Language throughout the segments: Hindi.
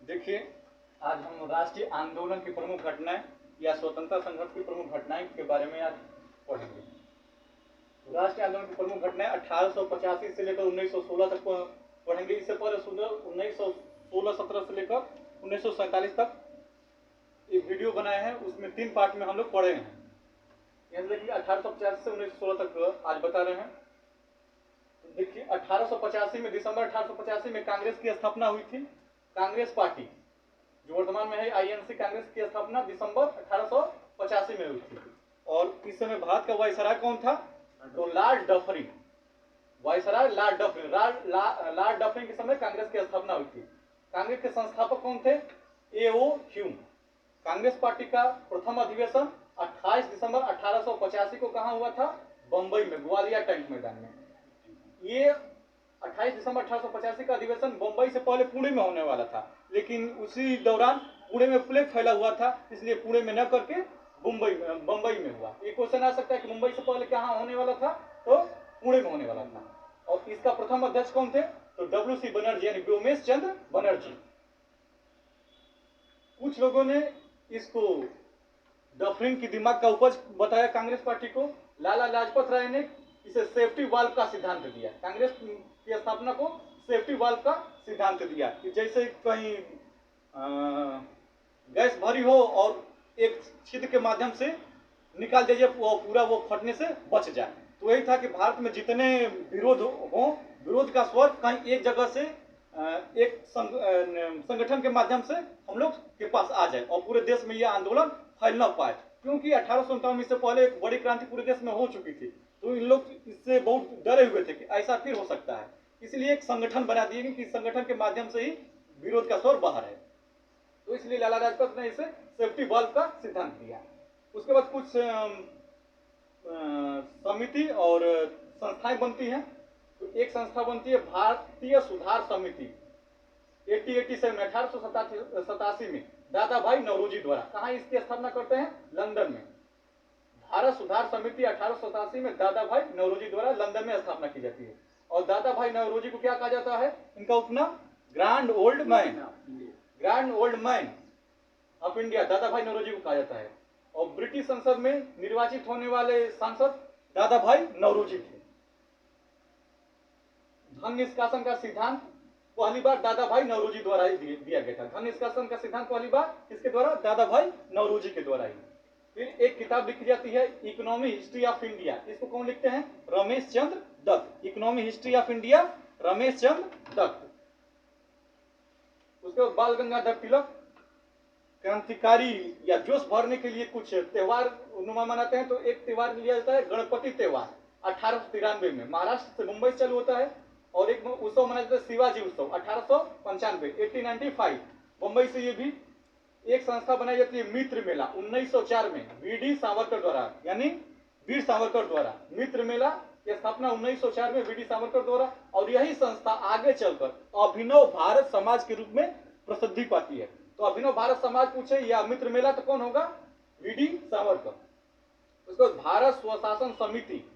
देखिए, आज हम राष्ट्रीय आंदोलन की प्रमुख घटनाएं या स्वतंत्रता संघर्ष की प्रमुख घटनाएं के बारे में आज पढ़ेंगे। राष्ट्रीय आंदोलन की प्रमुख घटनाएं 1885 से लेकर 1916 तक पढ़ेंगे। इससे पहले 1916-17 से लेकर 1947 तक एक वीडियो बनाए हैं, उसमें 3 पार्ट में हम लोग पढ़े हैं। यहाँ देखिए 1885 से 1916 तक आज बता रहे हैं। देखिए 1885 में, दिसंबर 1885 में कांग्रेस की स्थापना हुई थी। कांग्रेस पार्टी जो वर्तमान में है आईएनसी, कांग्रेस की स्थापना दिसंबर 1885 में हुई थी। और इस समय भारत का वायसराय कौन था? तो Lord Dufferin, viceroy Lord Dufferin. Lord Dufferin के समय कांग्रेस की स्थापना हुई थी। कांग्रेस के संस्थापक कौन थे? एओ ह्यूम। कांग्रेस पार्टी का प्रथम अधिवेशन 28 दिसंबर 1885 को कहां हुआ था? बंबई में, ग्वालियर टैंक मैदान में। ये 28 दिसंबर 1885 का अधिवेशन बंबई से पहले पुणे में होने वाला था, लेकिन उसी दौरान पुणे में प्लेग फैला हुआ था, इसलिए पुणे में न करके बंबई में हुआ। ये क्वेश्चन आ सकता है कि मुंबई से पहले कहां होने वाला था? तो पुणे में होने वाला था। और इसका प्रथम अध्यक्ष कौन थे? तो डब्ल्यू.सी. बनर्जी, यानी व्योमेश चंद्र बनर्जी। कुछ लोगों ने इसको डफरिन की दिमाग का उपज बताया कांग्रेस पार्टी को। लाला लाजपत राय ने इसे सेफ्टी वाल्व का सिद्धांत दिया। कांग्रेस की स्थापना को सेफ्टी वाल्व का सिद्धांत दिया कि जैसे कहीं गैस भरी हो और एक छिद्र के माध्यम से निकाल दीजिए, पूरा वो फटने से बच जाए। तो यही था कि भारत में जितने विरोध हो, विरोध का स्वर कहीं एक जगह से एक संगठन के माध्यम से हम लोग के पास आ जाए और पूरे देश में यह आंदोलन फैल न पाए। क्योंकि 1897 से पहले एक बड़ी क्रांति पूरे देश में हो चुकी थी, तो इन लोग इससे बहुत डरे हुए थे कि ऐसा फिर हो सकता है। इसलिए एक संगठन बना दिए कि संगठन के माध्यम से ही विरोध का स्वर बाहर है। तो इसलिए लाला लाजपत ने इसे सेफ्टी वाल्व का सिद्धांत दिया। उसके बाद कुछ समिति और संस्थाएं बनती हैं। तो एक संस्था बनती है भारतीय सुधार समिति 1887 में दादा भाई नौरोजी द्वारा। कहां इसकी स्थापना करते हैं? लंदन में। भारत सुधार समिति 1887 में दादा भाई नौरोजी द्वारा लंदन में स्थापना की जाती है। और दादा भाई नौरोजी को क्या कहा जाता है? इनका उपनाम grand old man, grand old man of India दादा भाई नौरोजी को कहा जाता है। और ब्रिटिश संसद में निर्वाचित होने वाले सांसद दादा भाई नौरोजी थे। धन निष्कासन का सिद्धांत पहली बार दादा भाई नौरोजी द्वारा ही दिया गया था। धन निष्कासन का सिद्धांत पहली बार किसके द्वारा? दादा भाई नौरोजी के द्वारा ही। फिर एक किताब लिखी जाती है इकोनॉमी हिस्ट्री ऑफ इंडिया। इसको कौन लिखते हैं? Ramesh Chandra Dutt. Economy history of India, Ramesh Chandra Dutt. उसके बाद बाल गंगाधर तिलक क्रांतिकारी या जोश भरने के लिए कुछ त्योहार मनाते हैं। तो एक त्योहार लिया जाता है गणपति त्योहार 1893 में, महाराष्ट्र से मुंबई चालू होता है। और एक उत्सव मनाया जाता है शिवाजी उत्सव 1895 मुंबई से। ये भी एक संस्था बनाई जाती है मित्र मेला 1904 में वीडी सावरकर द्वारा, यानी वीर सावरकर द्वारा। मित्र मेला की स्थापना 1904 में वीडी सावरकर द्वारा। और यही संस्था आगे चलकर अभिनव भारत समाज के रूप में प्रसिद्धि पाती है। तो अभिनव भारत समाज पूछे या मित्र मेला तो कौन होगा? वीडी सावरकर। उसके बाद भारत स्वशासन समिति,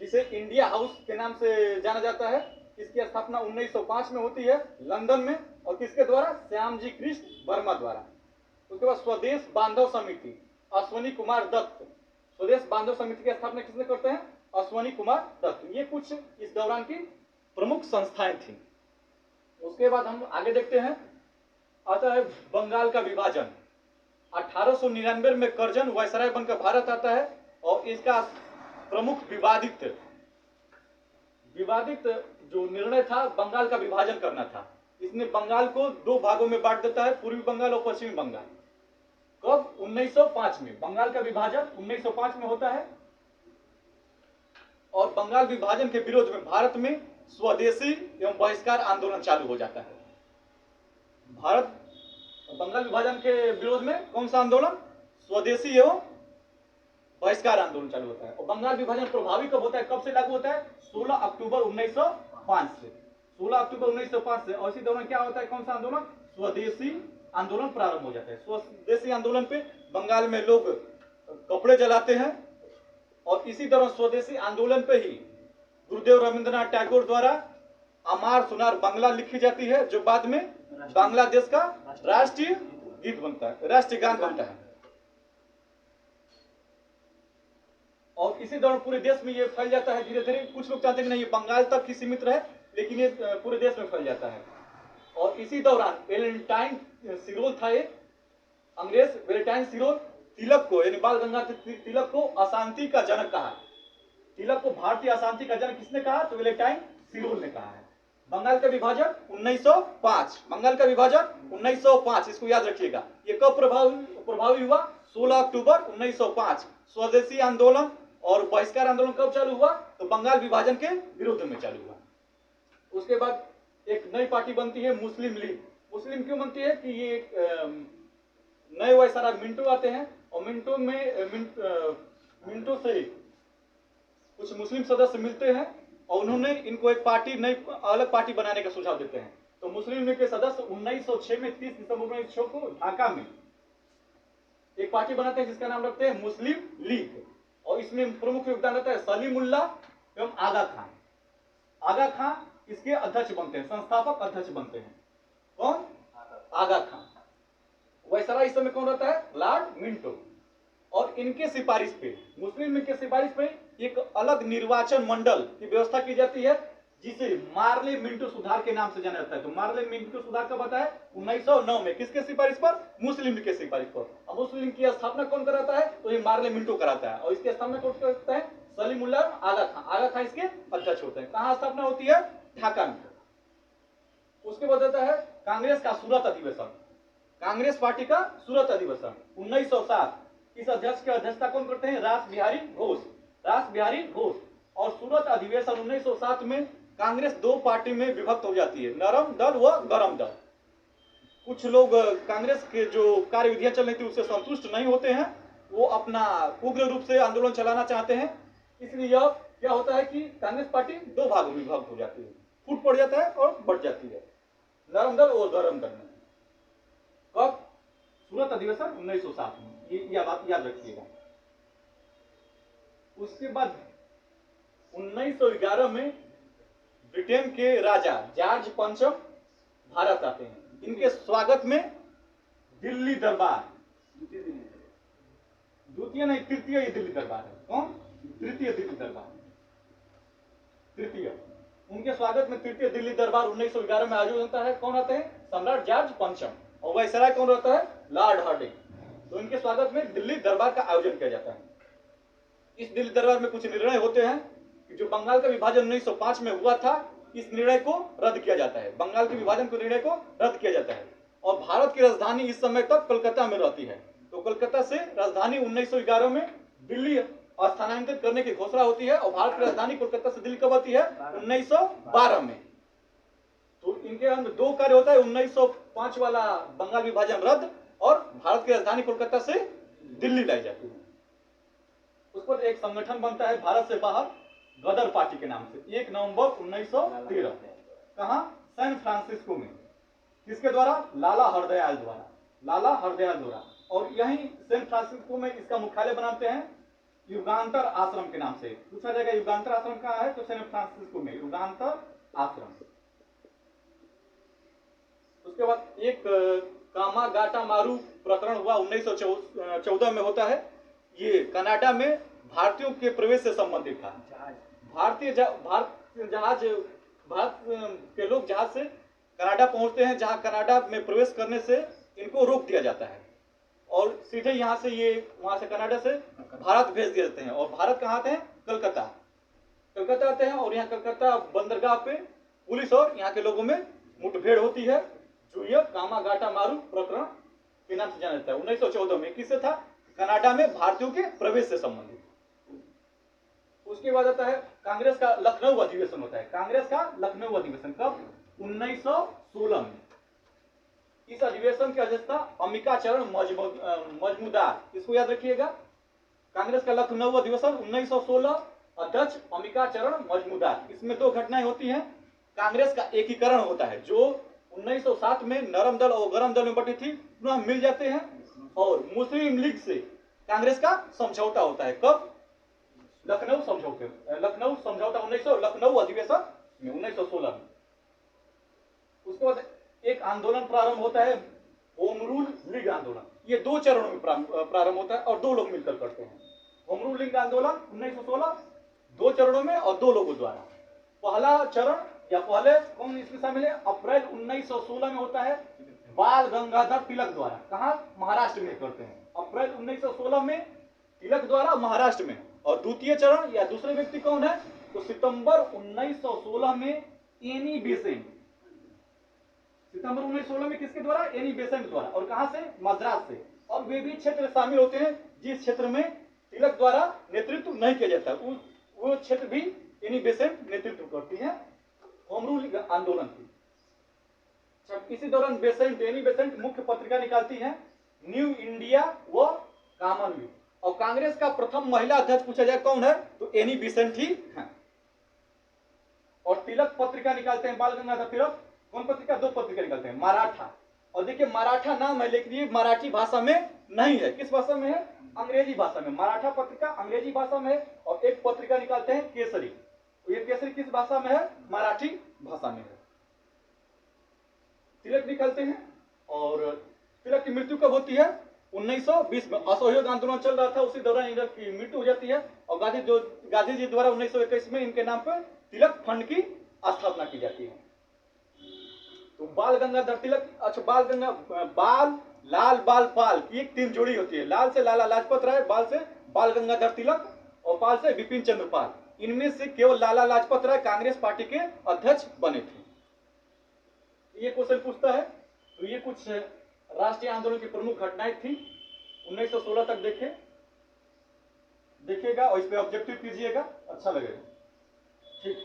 जिसे इंडिया हाउस के नाम से जाना जाता है, इसकी स्थापना 1905 में होती है लंदन में। और किसके द्वारा? श्यामजी कृष्ण वर्मा द्वारा। उसके बाद स्वदेश बांधव समिति, अश्वनी कुमार दत्त। स्वदेश बांधव समिति की स्थापना किसने करते हैं? अश्वनी कुमार दत्त। ये कुछ इस दौरान की प्रमुख संस्थाएं थी। उसके बाद हम आगे देखते हैं, आता है बंगाल का विभाजन। 1899 में करजन वायसराय बनकर भारत आता है। और इसका प्रमुख विवादित जो निर्णय था, बंगाल का विभाजन करना था। इसने बंगाल को 2 भागों में बांट देता है, पूर्वी बंगाल और पश्चिमी बंगाल। कब? 1905 में। बंगाल का विभाजन 1905 में होता है। और बंगाल विभाजन के विरोध में भारत में स्वदेशी एवं बहिष्कार आंदोलन चालू हो जाता है। भारत बंगाल विभाजन के विरोध में कौन सा आंदोलन? स्वदेशी एवं बहिष्कार आंदोलन चालू होता है। और बंगाल विभाजन प्रभावी कब होता है? कब से लागू होता है? 16 अक्टूबर 1905 से। 16 अक्टूबर 1905 से। और इसी दौरान क्या होता है? कौन सा आंदोलन? स्वदेशी आंदोलन प्रारंभ हो जाता है। स्वदेशी आंदोलन पे बंगाल में लोग कपड़े जलाते हैं। और इसी दौरान स्वदेशी आंदोलन पे ही गुरुदेव रविंद्रनाथ टैगोर द्वारा अमार सुनार बांग्ला लिखी जाती है, जो बाद में बांग्लादेश का राष्ट्रीय गीत बनता है, राष्ट्रीय गान बनता है। और इसी दौरान पूरे देश में ये फैल जाता है धीरे धीरे। कुछ लोग चाहते हैं कि नहीं ये बंगाल तक ही सीमित रहे, लेकिन ये पूरे देश में फैल जाता है। और इसी दौरान वेलेंटाइन सिरोल था एक अंग्रेज, वेलेंटाइन सिरोल तिलक को यानी बाल गंगाधर तिलक को अशांति का जनक कहा। तिलक को भारतीय अशांति का जनक किसने कहा? तो वेलेंटाइन सिरोल ने कहा है। बंगाल का विभाजन 1905, बंगाल का विभाजन 1905, इसको याद रखिएगा। ये कब प्रभावी हुआ? 16 अक्टूबर 1905। स्वदेशी आंदोलन और बहिष्कार आंदोलन कब चालू हुआ? तो बंगाल विभाजन के विरुद्ध में चालू हुआ। उसके बाद एक नई पार्टी बनती है मुस्लिम लीग। मुस्लिम क्यों बनती है कि ये नए वायसराय मिंटो आते हैं और मिंटो से कुछ मुस्लिम सदस्य मिलते हैं और उन्होंने इनको एक पार्टी नई अलग पार्टी बनाने का सुझाव देते हैं। तो मुस्लिम लीग के सदस्य 1906 में 30 दिसंबर 1906 को ढाका में एक पार्टी बनाते हैं जिसका नाम रखते हैं मुस्लिम लीग। और इसमें प्रमुख योगदान रहता है सलीमुल्लाह एवं आगा खान। आगा खान इसके अध्यक्ष बनते हैं, संस्थापक अध्यक्ष बनते हैं। कौन? आगा खान। वायसराय इस समय कौन रहता है? Lord Minto. और इनके सिफारिश पे, मुस्लिम लीग के सिफारिश पे एक अलग निर्वाचन मंडल की व्यवस्था की जाती है जिसे मार्ले मिंटो सुधार के नाम से जाना जाता है। तो मार्ले मिंटो सुधार कब आता है? 1909 में। किसके सिफारिश पर? मुस्लिम लीग के सिफारिश पर। अब मुस्लिम लीग की स्थापना कौन कराता है? तो ये मार्ले मिंटो कराता है। और इसकी स्थापना कौन करता है? सलीमुल्लाह आगा खान। आगा खान इसके अध्यक्ष होते हैं। कहां स्थापना होती है? ढाका में। उसके बाद आता है कांग्रेस का सूरत अधिवेशन। कांग्रेस पार्टी का सूरत अधिवेशन 1907। इस अध्यक्ष की अध्यक्षता कौन करते हैं? रास बिहारी घोष। रास बिहारी घोष। और सूरत अधिवेशन 1907 में कांग्रेस दो पार्टी में विभक्त हो जाती है, नरम दल व गरम दल। कुछ लोग कांग्रेस के जो कार्यविधियां चल रही थी उससे संतुष्ट नहीं होते हैं, वो अपना उग्र रूप से आंदोलन चलाना चाहते हैं। इसलिए यह क्या होता है कि कांग्रेस पार्टी दो भागों में विभक्त हो जाती है, फूट पड़ जाता है और बढ़ जाती है, नरम दल और गरम दल में। कब? सूरत अधिवेशन 1907 में। ये बात याद रखिएगा। उसके बाद 1911 में ब्रिटेन के राजा जॉर्ज पंचम भारत आते हैं। इनके स्वागत में दिल्ली दरबार, द्वितीय नहीं तृतीय दिल्ली दरबार है। कौन? तृतीय दिल्ली दरबार। तृतीय उनके स्वागत में तृतीय दिल्ली दरबार 1911 में आयोजित होता है। कौन आते हैं? सम्राट जॉर्ज पंचम। और वायसराय कौन रहता है? Lord Hardinge. तो इनके स्वागत में दिल्ली दरबार का आयोजन किया जाता है। इस दिल्ली दरबार में कुछ निर्णय होते हैं कि जो बंगाल का विभाजन 1905 में हुआ था, इस निर्णय को रद्द किया जाता है। बंगाल के विभाजन के निर्णय को रद्द किया जाता है। और भारत की राजधानी इस समय तक कोलकाता में रहती है। तो कोलकाता से राजधानी 1911 में दिल्ली स्थानांतरित करने की घोषणा होती है। और भारत की राजधानी कोलकाता से दिल्ली कब आती है? 1912 में। तो इनके अंदर दो कार्य होता है, 1905 वाला बंगाल विभाजन रद्द और भारत की राजधानी कोलकाता से दिल्ली लाई जाती है। उस पर एक संगठन बनता है भारत से बाहर, गदर पार्टी के नाम से, 1 नवंबर 1913। कहां? सैन फ्रांसिस्को में। किसके द्वारा? लाला हरदयाल द्वारा। लाला हरदयाल द्वारा। और यहीं सैन फ्रांसिस्को में इसका मुख्यालय बनाते हैं युगांतर आश्रम के नाम से। पूछा जाएगा युगांतर आश्रम कहां है? तो सैन फ्रांसिस्को में युगांतर आश्रम। उसके बाद एक कामागाटा मारू प्रकरण हुआ 1914 में होता है। ये कनाडा में भारतीयों के प्रवेश से संबंधित था। भारत के लोग जहाज से कनाडा पहुंचते हैं, जहां कनाडा में प्रवेश करने से इनको रोक दिया जाता है और सीधे यहां से ये वहां से कनाडा से भारत भेज दिए जाते हैं। और भारत कहाँ आते हैं? कलकत्ता। कलकत्ता आते हैं और यहाँ कलकत्ता बंदरगाह पे पुलिस और यहाँ के लोगों में मुठभेड़ होती है, जो यह कामागाटा मारू प्रकरण के नाम से जाना जाता है। 1914 में। किससे था? कनाडा में भारतीयों के प्रवेश से संबंधित। उसके बाद आता है कांग्रेस का लखनऊ अधिवेशन होता है। कांग्रेस का लखनऊ अधिवेशन कब? 1916 में। इस अधिवेशन की अध्यक्षता अंबिकाचरण मजमूदार, इसको याद रखिएगा। कांग्रेस का लखनऊ अधिवेशन 1916, अध्यक्ष अंबिकाचरण मजमूदार। इसमें दो घटनाएं होती हैं। कांग्रेस का एकीकरण होता है, जो 1907 में नरम दल और गरम दल में बटी थी, पुनः मिल जाते हैं। और मुस्लिम लीग से कांग्रेस का समझौता होता है। कब? लखनऊ समझौता 1900 लखनऊ अधिवेशन में 1916 में। उसके बाद एक आंदोलन प्रारंभ होता है होम रूल लीग आंदोलन। ये 2 चरणों में प्रारंभ होता है और 2 लोग मिलकर करते हैं। होम रूल लीग आंदोलन 1916 2 चरणों में और 2 लोगों द्वारा। पहला चरण या पहले कौन इसमें शामिल है? अप्रैल 1916 में होता है बाल गंगाधर तिलक द्वारा। कहा? महाराष्ट्र में करते हैं। अप्रैल 1916 में तिलक द्वारा महाराष्ट्र में। और द्वितीय चरण या दूसरे व्यक्ति कौन है? तो सितंबर 1916 में एनी बेसेंट। सितंबर 1916 में किसके द्वारा? एनी बेसेंट द्वारा। और कहां से? मद्रास से। अब वे भी क्षेत्र शामिल होते हैं जिस क्षेत्र में तिलक द्वारा नेतृत्व नहीं किया जाता, वो क्षेत्र भी एनी बेसेंट नेतृत्व करती है होम रूल आंदोलन की। इसी दौरान एनी बेसेंट मुख्य पत्रिका निकालती है न्यू इंडिया व कॉमनवेल्थ। और कांग्रेस का प्रथम महिला अध्यक्ष पूछा जाए कौन है? तो एनी बेसेंट ही है। और तिलक पत्रिका निकालते हैं बाल गंगाधर तिलक। कौन पत्रिका? 2 पत्रिका निकालते हैं, मराठा। और देखिए मराठा नाम है लेकिन ये मराठी भाषा में नहीं है। किस भाषा में है? अंग्रेजी भाषा में। मराठा पत्रिका अंग्रेजी भाषा में है। और एक पत्रिका निकालते हैं केसरी। तो ये केसरी किस भाषा में है? मराठी भाषा में है। तिलक निकालते हैं। और तिलक की मृत्यु कब होती है? 1920 में। असहयोग आंदोलन चल रहा था, उसी दौरान इनकी मृत्यु हो जाती है। और गांधी जी द्वारा 1921 में इनके नाम पर तिलक फंड की स्थापना की जाती है। तो बाल गंगाधर तिलक, अच्छा बाल लाल बाल पाल की एक 3 जोड़ी होती है। लाल से लाला लाजपत राय, बाल से बाल गंगाधर तिलक और पाल से बिपिन चंद्र पाल। इनमें से केवल लाला लाजपत राय कांग्रेस पार्टी के अध्यक्ष बने थे। ये क्वेश्चन पूछता है। तो ये कुछ राष्ट्रीय आंदोलन की प्रमुख घटनाएं थी 1916 तक। देखिएगा और इस पे ऑब्जेक्टिव कीजिएगा, अच्छा लगेगा। ठीक।